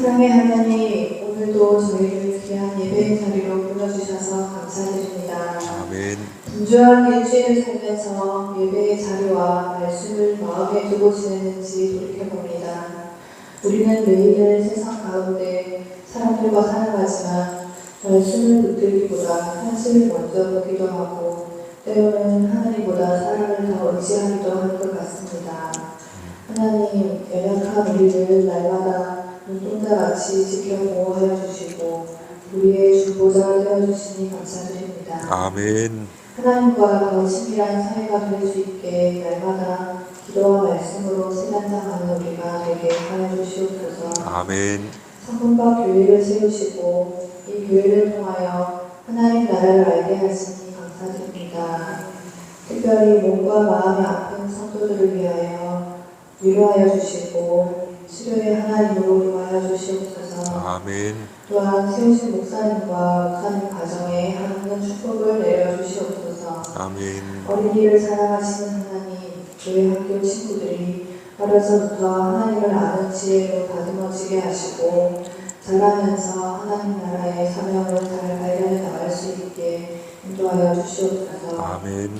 사랑의 하나님, 오늘도 저희를 귀한 예배의 자리로 불러주셔서 감사드립니다. 아멘. 분주한 일주일을 살면서 예배의 자리와 말씀을 마음에 두고 지내는지 돌이켜봅니다. 우리는 매일 세상 가운데 사람들과 살아가지만 말씀을 붙들기보다 현실을 먼저 보기도 하고 때로는 하나님보다 사람을 더 의지하기도 할 것 같습니다. 하나님, 연약한 우리를 날마다 눈동자같이 지켜 보호하여 주시고 우리의 중보자가 되어주시니 감사드립니다. 아멘. 하나님과 더 친밀한 사이가 될 수 있게 날마다 기도와 말씀으로 세단장하는 우리가 되게 하여 주시옵소서. 아멘. 성금과 교회를 세우시고 이 교회를 통하여 하나님 나라를 알게 하시니 감사드립니다. 특별히 몸과 마음이 아픈 성도들을 위하여 위로하여 주시고 치료의 하나님으로 도와여 주시옵소서. 아멘. 또한 세우신 목사님과 목사님 가정에 하나님 축복을 내려주시옵소서. 아멘. 어린이를 사랑하시는 하나님, 교회 학교 친구들이 어려서부터 하나님을 아는 지혜로 다듬어지게 하시고 자라면서 하나님 나라의 사명을 잘 발견해 나갈 수 있게 인도하여 주시옵소서. 아멘.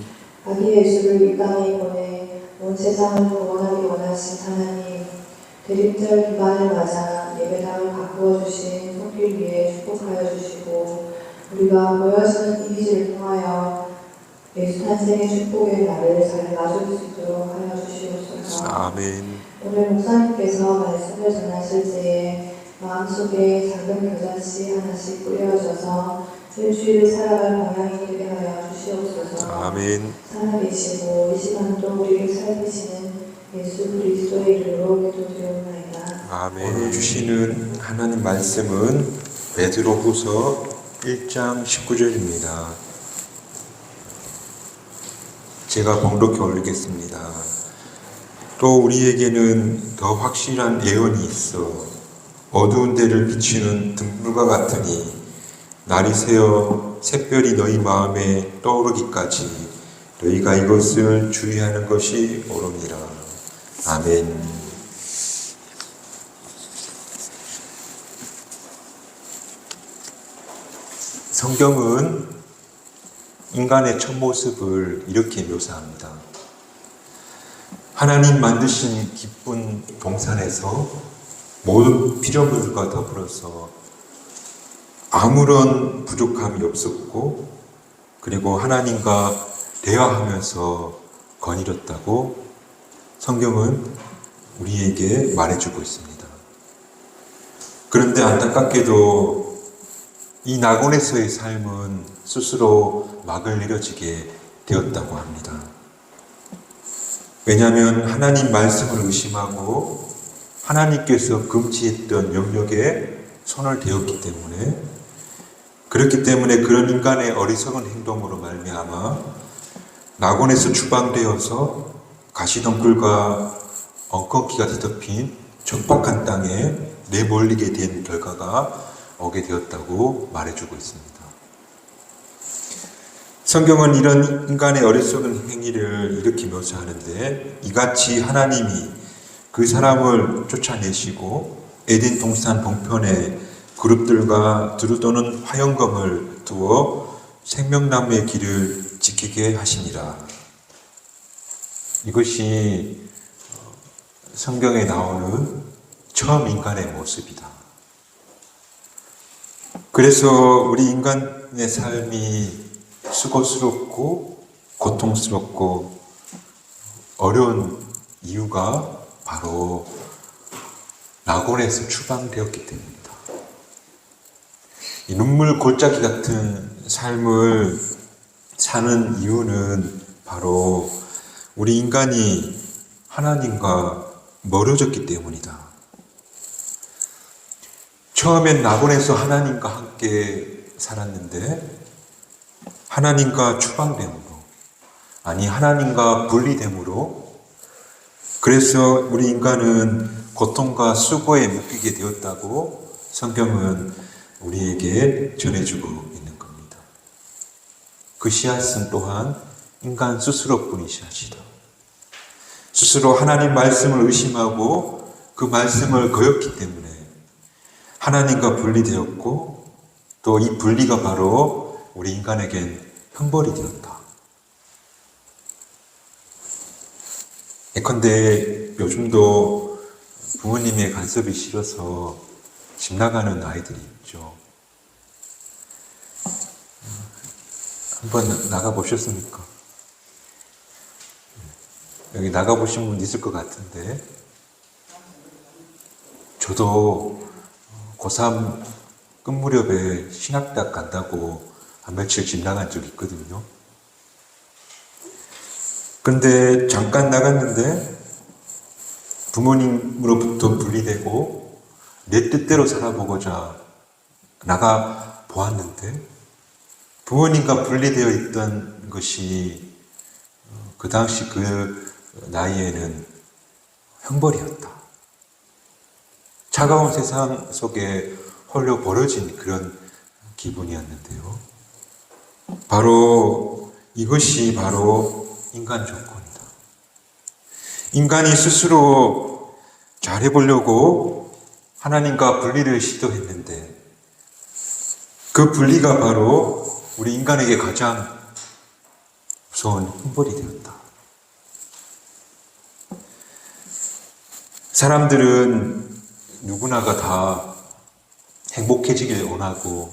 아기 예수를 이 땅에 보내 온 세상을 구원하기 원하신 하나님, 대림절 기간을 맞아 예배당을 바꾸어 주신 손길 위에 축복하여 주시고 우리가 보여지는 이미지를 통하여 예수 탄생의 축복의 날을 잘 맞을 수 있도록 하여 주시옵소서. 아멘. 오늘 목사님께서 말씀을 전하실 때에 마음속에 작은 겨자씨 하나씩 뿌려져서 일주일을 살아갈 방향이 되게 하여 주시옵소서. 아멘. 살아계시고 이 시간도 우리를 살피시는 예수 그리스도의 이름으로 기도드리옵나이다. 아멘. 오늘 주시는 하나님 말씀은 베드로후서 1장 19절입니다. 제가 봉독해 올리겠습니다. 또 우리에게는 더 확실한 예언이 있어 어두운 데를 비추는 등불과 같으니 날이 새어 샛별이 너희 마음에 떠오르기까지 너희가 이것을 주의하는 것이 옳으니라. 아멘. 성경은 인간의 첫 모습을 이렇게 묘사합니다. 하나님 만드신 기쁜 동산에서 모든 피조물과 더불어서 아무런 부족함이 없었고 그리고 하나님과 대화하면서 거닐었다고 성경은 우리에게 말해주고 있습니다. 그런데 안타깝게도 이 낙원에서의 삶은 스스로 막을 내려지게 되었다고 합니다. 왜냐하면 하나님 말씀을 의심하고 하나님께서 금지했던 영역에 손을 대었기 때문에 그렇기 때문에 그런 인간의 어리석은 행동으로 말미암아 낙원에서 추방되어서 가시덩굴과 엉겅퀴가 뒤덮인 척박한 땅에 내몰리게 된 결과가 오게 되었다고 말해주고 있습니다. 성경은 이런 인간의 어리석은 행위를 이렇게 묘사하는데 이같이 하나님이 그 사람을 쫓아내시고 에덴 동산 동편에 그룹들과 두루 도는 화영검을 두어 생명나무의 길을 지키게 하시니라. 이것이 성경에 나오는 처음 인간의 모습이다. 그래서 우리 인간의 삶이 수고스럽고 고통스럽고 어려운 이유가 바로 낙원에서 추방되었기 때문이다. 이 눈물 골짜기 같은 삶을 사는 이유는 바로 우리 인간이 하나님과 멀어졌기 때문이다. 처음엔 낙원에서 하나님과 함께 살았는데 하나님과 추방됨으로 아니 하나님과 분리됨으로 그래서 우리 인간은 고통과 수고에 묶이게 되었다고 성경은 우리에게 전해주고 있는 겁니다. 그 씨앗은 또한 인간 스스로뿐인 씨앗이다. 스스로 하나님 말씀을 의심하고 그 말씀을 거였기 때문에 하나님과 분리되었고 또 이 분리가 바로 우리 인간에겐 형벌이 되었다. 예컨대 요즘도 부모님의 간섭이 싫어서 집 나가는 아이들이 있죠. 한번 나가보셨습니까? 여기 나가보신 분 있을 것 같은데, 저도 고3 끝 무렵에 신학대학 간다고 한 며칠 집 나간 적이 있거든요. 그런데 잠깐 나갔는데 부모님으로부터 분리되고 내 뜻대로 살아보고자 나가 보았는데 부모님과 분리되어 있던 것이 그 당시 그 나이에는 형벌이었다. 차가운 세상 속에 홀로 버려진 그런 기분이었는데요. 바로 이것이 바로 인간 조건이다. 인간이 스스로 잘해보려고 하나님과 분리를 시도했는데 그 분리가 바로 우리 인간에게 가장 무서운 형벌이 되었다. 사람들은 누구나가 다 행복해지길 원하고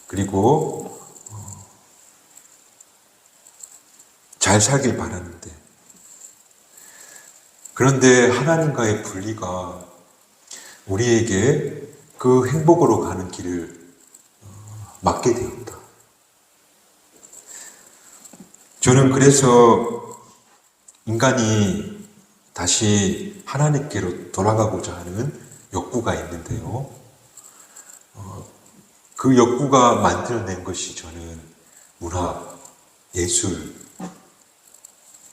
그리고 잘 살길 바라는데 그런데 하나님과의 분리가 우리에게 그 행복으로 가는 길을 막게 되었다. 저는 그래서 인간이 다시 하나님께로 돌아가고자 하는 욕구가 있는데요. 그 욕구가 만들어낸 것이 저는 문화, 예술,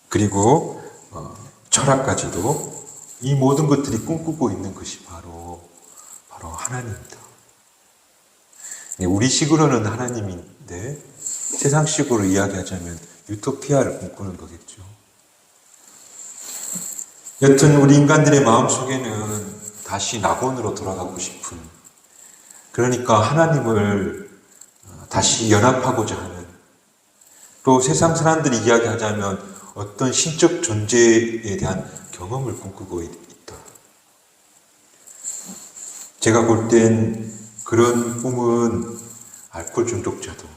그리고 철학까지도 이 모든 것들이 꿈꾸고 있는 것이 바로 하나님입니다. 우리식으로는 하나님인데 세상식으로 이야기하자면 유토피아를 꿈꾸는 거겠죠. 여튼 우리 인간들의 마음속에는 다시 낙원으로 돌아가고 싶은, 그러니까 하나님을 다시 연합하고자 하는, 또 세상 사람들이 이야기하자면 어떤 신적 존재에 대한 경험을 꿈꾸고 있다. 제가 볼 땐 그런 꿈은 알코올 중독자도,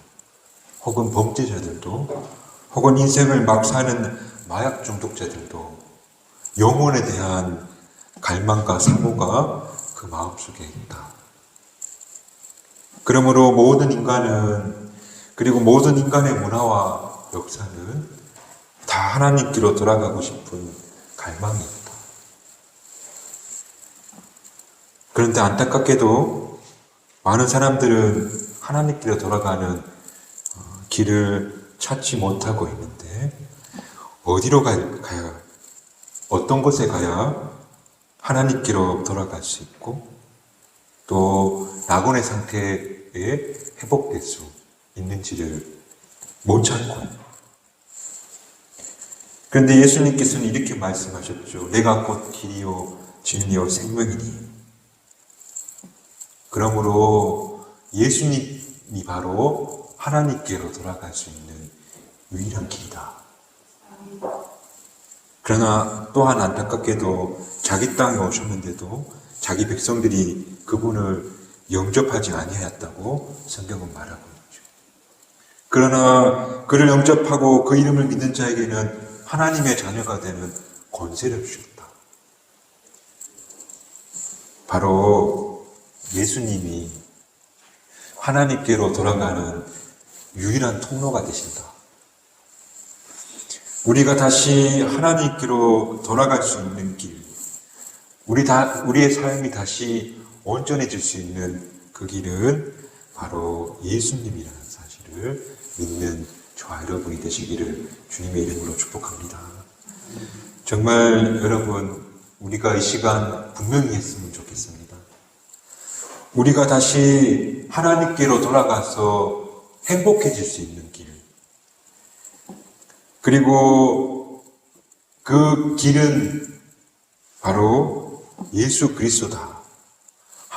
혹은 범죄자들도, 혹은 인생을 막 사는 마약 중독자들도 영혼에 대한 갈망과 사모가 그 마음속에 있다. 그러므로 모든 인간은, 그리고 모든 인간의 문화와 역사는 다 하나님께로 돌아가고 싶은 갈망이 있다. 그런데 안타깝게도 많은 사람들은 하나님께로 돌아가는 길을 찾지 못하고 있는데 어디로 가야, 어떤 곳에 가야 하나님께로 돌아갈 수 있고 또 낙원의 상태에 회복될 수 있는지를 못 찾고, 그런데 예수님께서는 이렇게 말씀하셨죠. 내가 곧 길이요 진리요 생명이니. 그러므로 예수님이 바로 하나님께로 돌아갈 수 있는 유일한 길이다. 그러나 또한 안타깝게도 자기 땅에 오셨는데도 자기 백성들이 그분을 영접하지 아니하였다고 성경은 말하고 있죠. 그러나 그를 영접하고 그 이름을 믿는 자에게는 하나님의 자녀가 되는 권세를 주셨다. 바로 예수님이 하나님께로 돌아가는 유일한 통로가 되신다. 우리가 다시 하나님께로 돌아갈 수 있는 길, 우리의 삶이 다시 온전해질 수 있는 그 길은 바로 예수님이라는 사실을 믿는 저와 여러분이 되시기를 주님의 이름으로 축복합니다. 정말 여러분, 우리가 이 시간 분명히 했으면 좋겠습니다. 우리가 다시 하나님께로 돌아가서 행복해질 수 있는 길, 그리고 그 길은 바로 예수 그리스도다.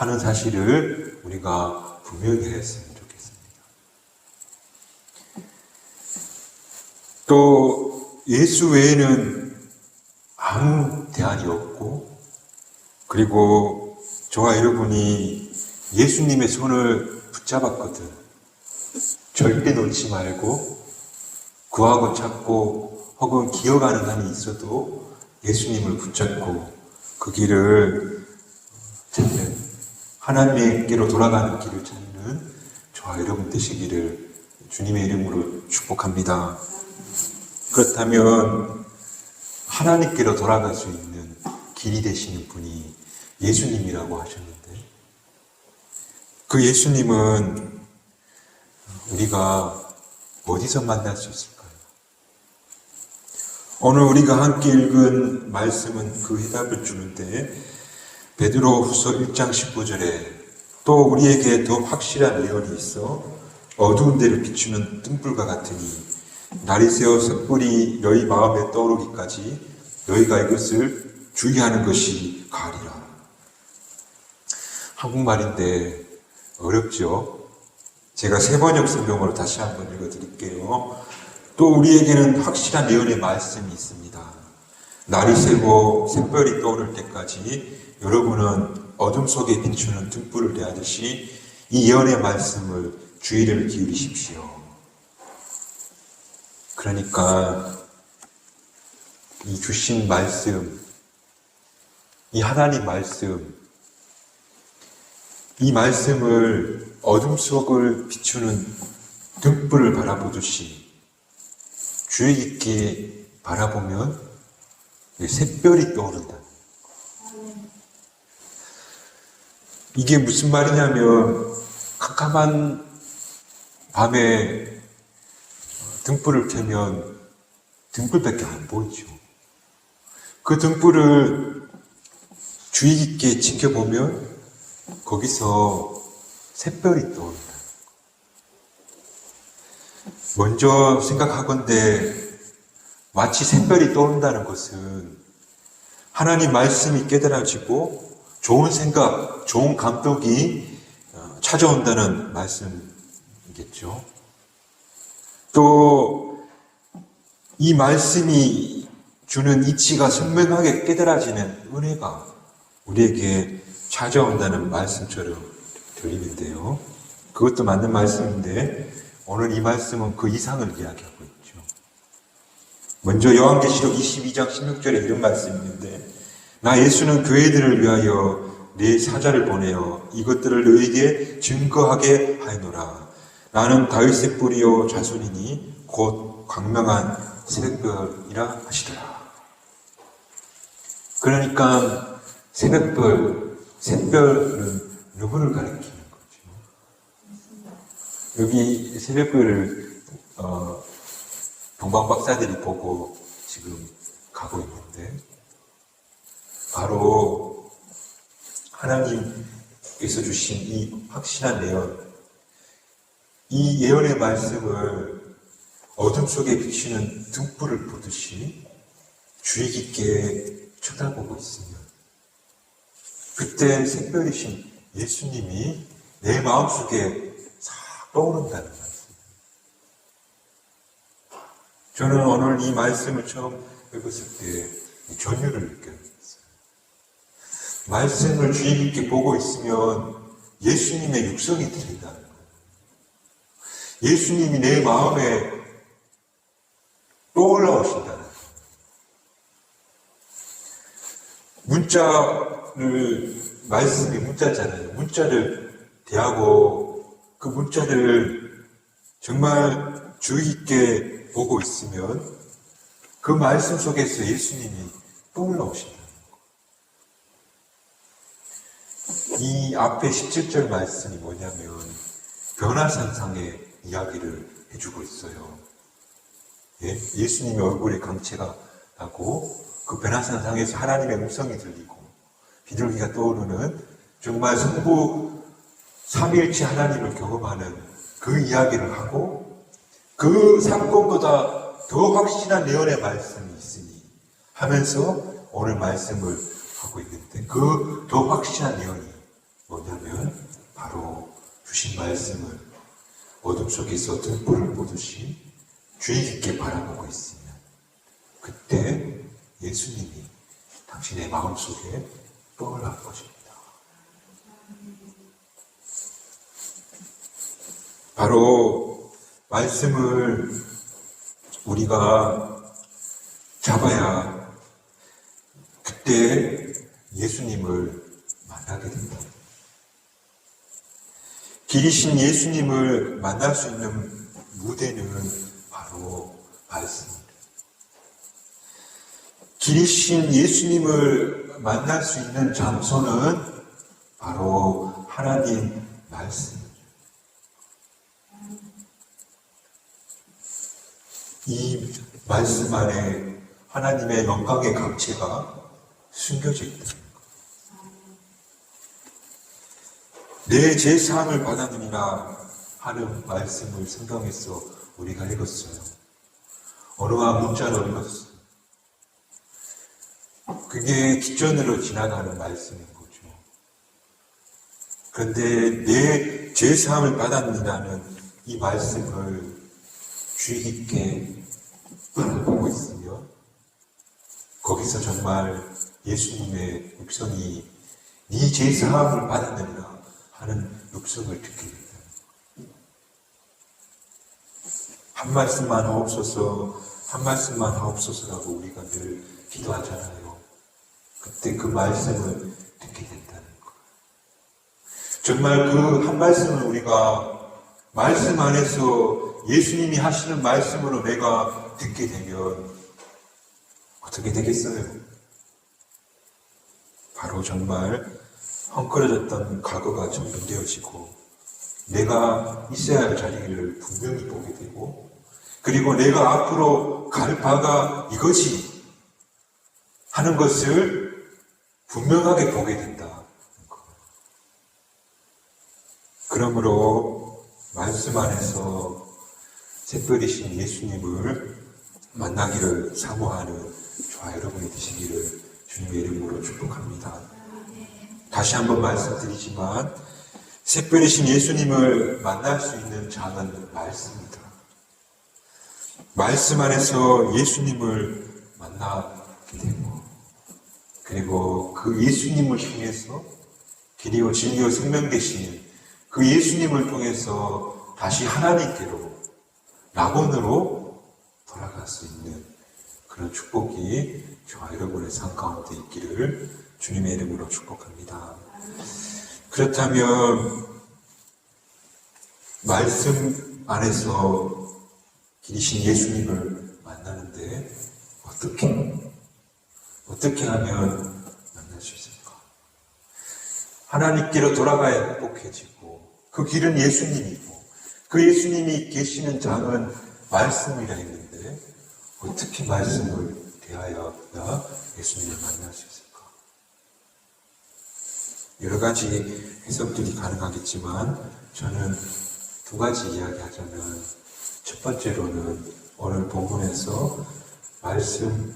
하는 사실을 우리가 분명히 했으면 좋겠습니다. 또 예수 외에는 아무 대안이 없고, 그리고 저와 여러분이 예수님의 손을 붙잡았거든. 절대 놓지 말고 구하고 찾고 혹은 기어가는 한이 있어도 예수님을 붙잡고 그 길을 찾는, 하나님께로 돌아가는 길을 찾는 저와 여러분 되시기를 주님의 이름으로 축복합니다. 그렇다면 하나님께로 돌아갈 수 있는 길이 되시는 분이 예수님이라고 하셨는데, 그 예수님은 우리가 어디서 만날 수 있을까요? 오늘 우리가 함께 읽은 말씀은 그 해답을 주는데, 베드로후서 1장 19절에 또 우리에게 더 확실한 예언이 있어 어두운 데를 비추는 등불과 같으니 날이 새어 섣불이 너희 마음에 떠오르기까지 너희가 이것을 주의하는 것이 가리라. 한국말인데 어렵죠? 제가 세번역 성경으로 다시 한번 읽어드릴게요. 또 우리에게는 확실한 예언의 말씀이 있습니다. 날이 새고 샛별이 떠오를 때까지 여러분은 어둠 속에 비추는 등불을 대하듯이 이 예언의 말씀을 주의를 기울이십시오. 그러니까 이 주신 말씀, 이 하나님 말씀, 이 말씀을 어둠 속을 비추는 등불을 바라보듯이 주의 깊게 바라보면 샛별이 떠오른다. 이게 무슨 말이냐면, 캄캄한 밤에 등불을 켜면 등불밖에 안 보이죠. 그 등불을 주의 깊게 지켜보면 거기서 샛별이 떠오른다. 먼저 생각하건대 마치 샛별이 떠오른다는 것은 하나님 말씀이 깨달아지고 좋은 생각, 좋은 감독이 찾아온다는 말씀이겠죠. 또 이 말씀이 주는 이치가 선명하게 깨달아지는 은혜가 우리에게 찾아온다는 말씀처럼 들리는데요. 그것도 맞는 말씀인데 오늘 이 말씀은 그 이상을 이야기하고 있죠. 먼저 요한계시록 22장 16절에 이런 말씀이 있는데, 나 예수는 교회들을 위하여 내 사자를 보내어 이것들을 너에게 증거하게 하노라. 나는 다윗의 뿌리요 자손이니 곧 광명한 새벽별이라 하시더라. 그러니까 새벽별, 샛별은 누구를 가리키는 거죠? 여기 새벽별을 동방 박사들이 보고 지금 가고 있는데, 바로 하나님께서 주신 이 확실한 예언, 이 예언의 말씀을 어둠 속에 비치는 등불을 보듯이 주의 깊게 쳐다보고 있으면 그때 샛별이신 예수님이 내 마음속에 싹 떠오른다는 말씀. 저는 오늘 이 말씀을 처음 읽었을 때 전율을 느꼈어요. 말씀을 주의 깊게 보고 있으면 예수님의 육성이 들린다는 거예요. 예수님이 내 마음에 떠올라오신다는 거예요. 말씀이 문자잖아요. 문자를 대하고 그 문자를 정말 주의 깊게 보고 있으면 그 말씀 속에서 예수님이 떠올라오신다는 거예요. 이 앞에 17절 말씀이 뭐냐면 변화산상의 이야기를 해주고 있어요. 예수님의 얼굴에 광채가 나고 그 변화산상에서 하나님의 음성이 들리고 비둘기가 떠오르는 정말 성부 삼위일체 하나님을 경험하는 그 이야기를 하고, 그 사건보다 더 확실한 예언의 말씀이 있으니 하면서 오늘 말씀을 하고 있는데, 그 더 확실한 예언이 뭐냐면 바로 주신 말씀을 어둠 속에서 등불을 보듯이 주의 깊게 바라보고 있으면 그때 예수님이 당신의 마음속에 떠올라 것입니다. 바로 말씀을 우리가 잡아야 그때 예수님을 만나게 된다. 길이신 예수님을 만날 수 있는 무대는 바로 말씀입니다. 길이신 예수님을 만날 수 있는 장소는 바로 하나님 말씀입니다. 이 말씀 안에 하나님의 영광의 강체가 숨겨져 있다는 것. 내 제사함을 받았느니라 하는 말씀을 성경에서 우리가 읽었어요. 언어와 문자로 읽었어요. 그게 기존으로 지나가는 말씀인 거죠. 그런데 내 제사함을 받았느니라는 이 말씀을 주의 깊게 바라보고 있으며 거기서 정말 예수님의 음성이 네 제사함을 받았느니라 하는 음성을 듣게 된다. 한 말씀만 하옵소서, 한 말씀만 하옵소서라고 우리가 늘 기도하잖아요. 그때 그 말씀을 듣게 된다는 것. 정말 그 한 말씀을 우리가 말씀 안에서 예수님이 하시는 말씀으로 내가 듣게 되면 어떻게 되겠어요? 바로 정말 헝클어졌던 과거가 정돈되어지고 내가 있어야 할 자리를 분명히 보게 되고 그리고 내가 앞으로 갈 바가 이거지 하는 것을 분명하게 보게 된다. 그러므로 말씀 안에서 새별이신 예수님을 만나기를 사모하는 저와 여러분이 되시기를 주님의 이름으로 축복합니다. 다시 한번 말씀드리지만 새별이신 예수님을 만날 수 있는 장은 말씀입니다. 말씀 안에서 예수님을 만나게 되고 그리고 그 예수님을 통해서 길이요 진리요 생명 되시는 그 예수님을 통해서 다시 하나님께로 낙원으로 돌아갈 수 있는 그런 축복이 저와 여러분의 삶 가운데 있기를 주님의 이름으로 축복합니다. 그렇다면 말씀 안에서 길이신 예수님을 만나는데 어떻게 하면 만날 수 있을까? 하나님께로 돌아가야 행복해지고 그 길은 예수님이고 그 예수님이 계시는 장은 말씀이라 했는데 어떻게 말씀을 대하여야 예수님을 만날 수 있을까? 여러 가지 해석들이 가능하겠지만 저는 두 가지 이야기하자면 첫 번째로는 오늘 본문에서 말씀을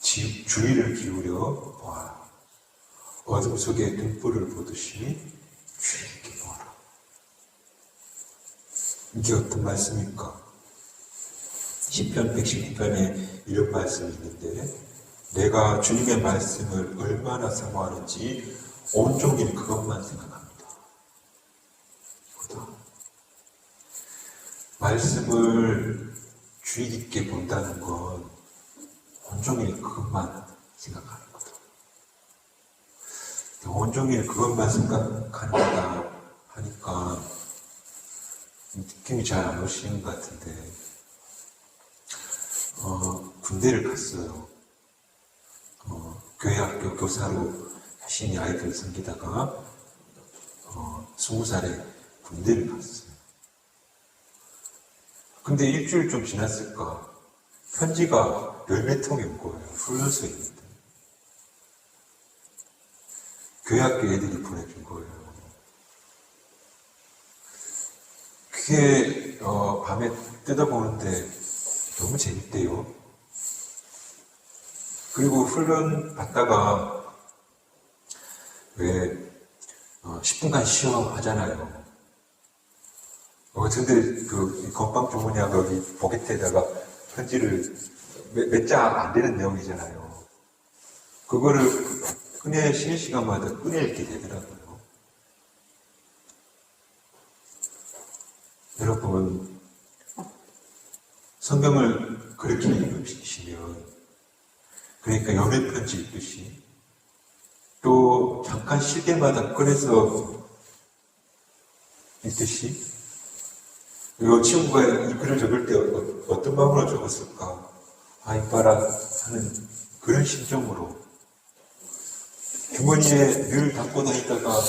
주의를 기울여 보아라. 어둠 속에 등불을 보듯이 주의 깊게 보아라. 이게 어떤 말씀입니까? 시편 119편에 이런 말씀이 있는데 내가 주님의 말씀을 얼마나 사모하는지 온종일 그것만 생각합니다. 이거다. 말씀을 주의 깊게 본다는 건 온종일 그것만 생각하는 거다. 온종일 그것만 생각하는 거다 하니까 느낌이 잘 안 오시는 것 같은데 군대를 갔어요. 교회 학교 교사로 열심히 아이들 섬기다가 20살에 군대를 갔어요. 근데 일주일 좀 지났을까 편지가 10통이 온 거예요. 훈련소에 있는데 교회 학교 애들이 보내준 거예요. 그게 밤에 뜯어보는데 너무 재밌대요. 그리고 훈련 받다가 왜 10분간 쉬어 하잖아요. 근데 그 건빵 주머니하고 여기 포켓에다가 편지를 몇 자 안 되는 내용이잖아요. 그거를 쉬는 시간마다 꺼내읽게 되더라고요. 여러분, 성경을 그렇게 읽으시면, 그러니까 연애 편지 읽듯이, 또 잠깐 쉴 때마다 꺼내서 읽듯이, 이 친구가 이 글을 적을 때 어떤 마음으로 적었을까? 이봐라 하는 그런 심정으로 주머니에 늘 담고 다니다가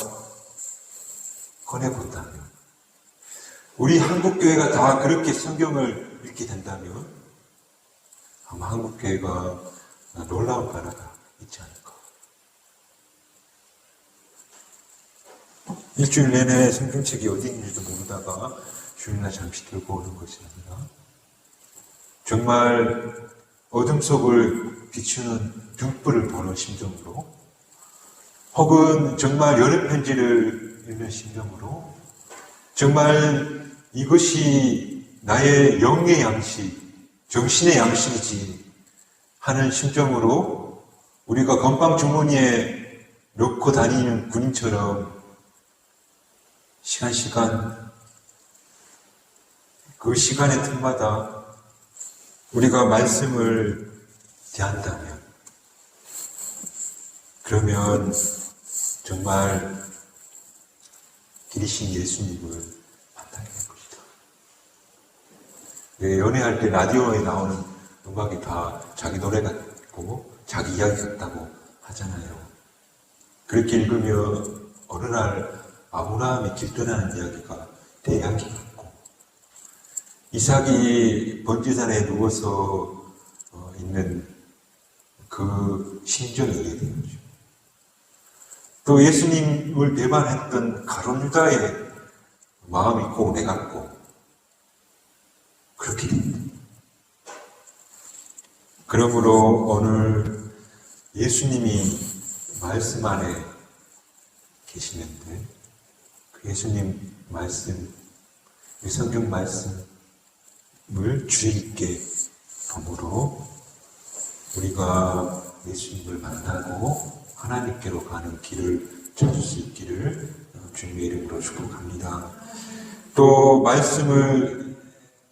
꺼내본다면, 우리 한국교회가 다 그렇게 성경을 읽게 된다면 아마 한국교회가 놀라운 변화가 있지 않을까. 일주일 내내 성경책이 어디 있는지도 모르다가 주일날 잠시 들고 오는 것이 아니라 정말 어둠 속을 비추는 등불을 보는 심정으로, 혹은 정말 연애 편지를 읽는 심정으로, 정말 이것이 나의 영의 양식, 정신의 양식이지 하는 심정으로 우리가 건빵 주머니에 넣고 다니는 군인처럼 시간 그 시간의 틈마다 우리가 말씀을 대한다면, 그러면 정말 길이신 예수님을 만나게 될 것이다. 연애할 때 라디오에 나오는 음악이 다 자기 노래 같고 자기 이야기 같다고 하잖아요. 그렇게 읽으면 어느 날 아브라함이 길떠나는 이야기가 내 이야기 같고, 이삭이 번제산에 누워서 있는 그 심정이 이해되는 거죠. 또 예수님을 배반했던 가룟 유다의 마음이 고운해 같고 그렇게 됩니다. 그러므로 오늘 예수님이 말씀 안에 계시는데, 그 예수님 말씀, 그 성경 말씀을 주의 깊게 보므로 우리가 예수님을 만나고 하나님께로 가는 길을 찾을 수 있기를 주님의 이름으로 축복합니다. 또 말씀을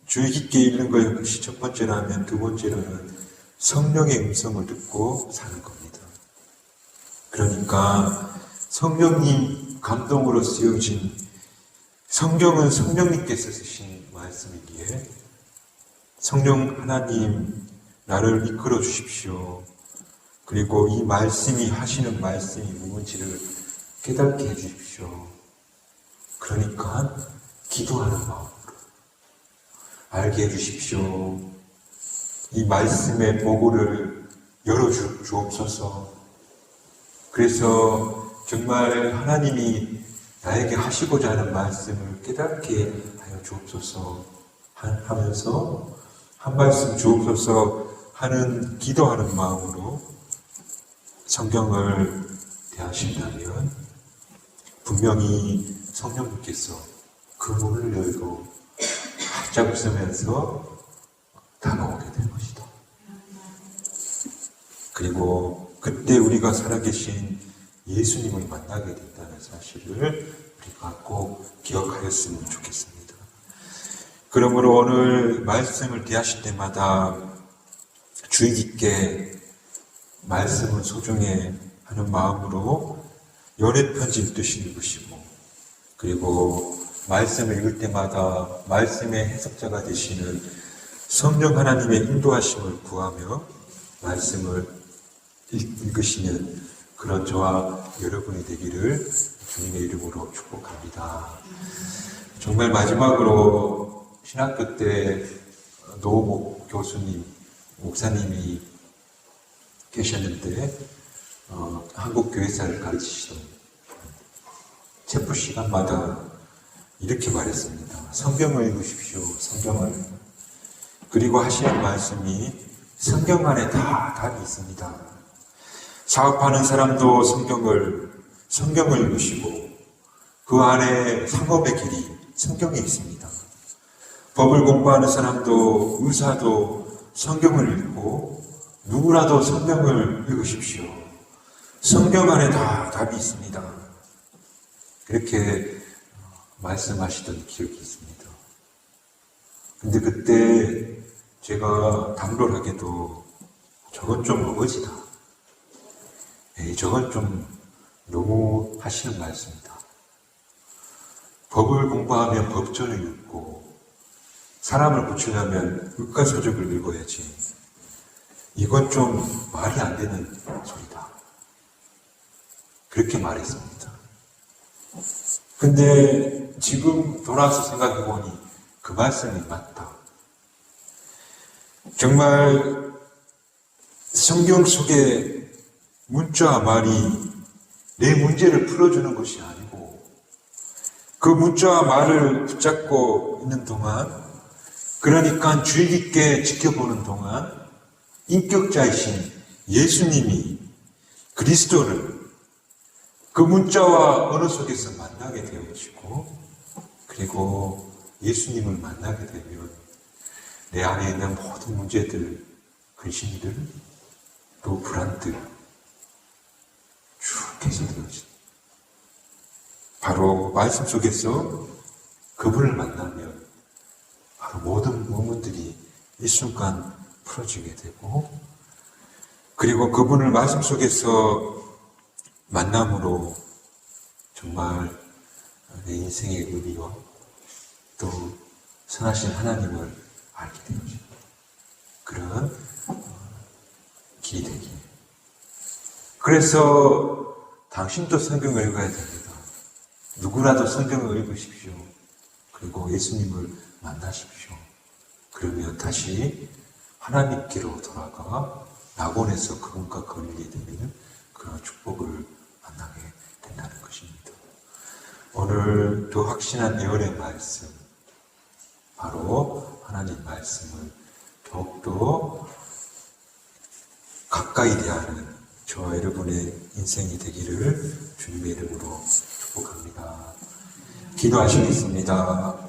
주의 깊게 읽는 것이 첫 번째라면, 두 번째로는 성령의 음성을 듣고 사는 겁니다. 그러니까 성령님 감동으로 쓰여진, 성경은 성령님께서 쓰신 말씀이기에 성령 하나님 나를 이끌어 주십시오. 그리고 이 말씀이 하시는 말씀이 무엇인지를 깨닫게 해주십시오. 그러니까 기도하는 마음으로 알게 해주십시오. 이 말씀의 보고를 열어주옵소서. 그래서 정말 하나님이 나에게 하시고자 하는 말씀을 깨닫게 하여 주옵소서 하면서 한 말씀 주옵소서 하는 기도하는 마음으로 성경을 대하신다면 분명히 성령님께서 그 문을 열고 활짝 웃으면서 다가오게 될 것이다. 그리고 그때 우리가 살아계신 예수님을 만나게 된다는 사실을 우리가 꼭 기억하였으면 좋겠습니다. 그러므로 오늘 말씀을 대하실 때마다 주의 깊게 말씀을 소중해 하는 마음으로 연애 편지 읽듯이 읽으시고, 그리고 말씀을 읽을 때마다 말씀의 해석자가 되시는 성령 하나님의 인도하심을 구하며 말씀을 읽으시는 그런 저와 여러분이 되기를 주님의 이름으로 축복합니다. 정말 마지막으로 신학교 때 노목 교수님, 목사님이 계셨는데 한국 교회사를 가르치시던 체프 시간마다 이렇게 말했습니다. 성경을 읽으십시오. 성경을. 그리고 하시는 말씀이 성경 안에 다 답이 있습니다. 사업하는 사람도 성경을 읽으시고, 그 안에 상업의 길이 성경에 있습니다. 법을 공부하는 사람도 의사도 성경을 읽고 누구라도 성경을 읽으십시오. 성경 안에 다 답이 있습니다. 그렇게 말씀하시던 기억이 있습니다. 근데 그때 제가 당돌하게도 저건 좀 어거지다. 저건 좀 너무 하시는 말씀이다. 법을 공부하면 법전을 읽고 사람을 고치려면 의과서적을 읽어야지. 이건 좀 말이 안 되는 소리다. 그렇게 말했습니다. 근데 지금 돌아서 생각해보니 그 말씀이 맞다. 정말 성경 속에 문자와 말이 내 문제를 풀어주는 것이 아니고 그 문자와 말을 붙잡고 있는 동안, 그러니까 주의 깊게 지켜보는 동안 인격자이신 예수님이 그리스도를 그 문자와 언어 속에서 만나게 되어지고, 그리고 예수님을 만나게 되면 내 안에 있는 모든 문제들, 근심들, 또 불안들 쭉 개선되어집니다. 바로 말씀 속에서 그분을 만나면 바로 모든 의문들이 일순간 풀어지게 되고, 그리고 그분을 말씀 속에서 만남으로 정말 내 인생의 의미와 또 선하신 하나님을 알게 되어집니다. 그런 길이 되기에. 그래서 당신도 성경을 읽어야 됩니다. 누구라도 성경을 읽으십시오. 그리고 예수님을 만나십시오. 그러면 다시 하나님께로 돌아가 낙원에서 그분과 거리게 되는 그런 축복을 만나게 된다는 것입니다. 오늘 더 확신한 예언의 말씀, 바로 하나님 말씀을 더욱더 가까이 대하는 저와 여러분의 인생이 되기를 주님의 이름으로 축복합니다. 기도하시겠습니다.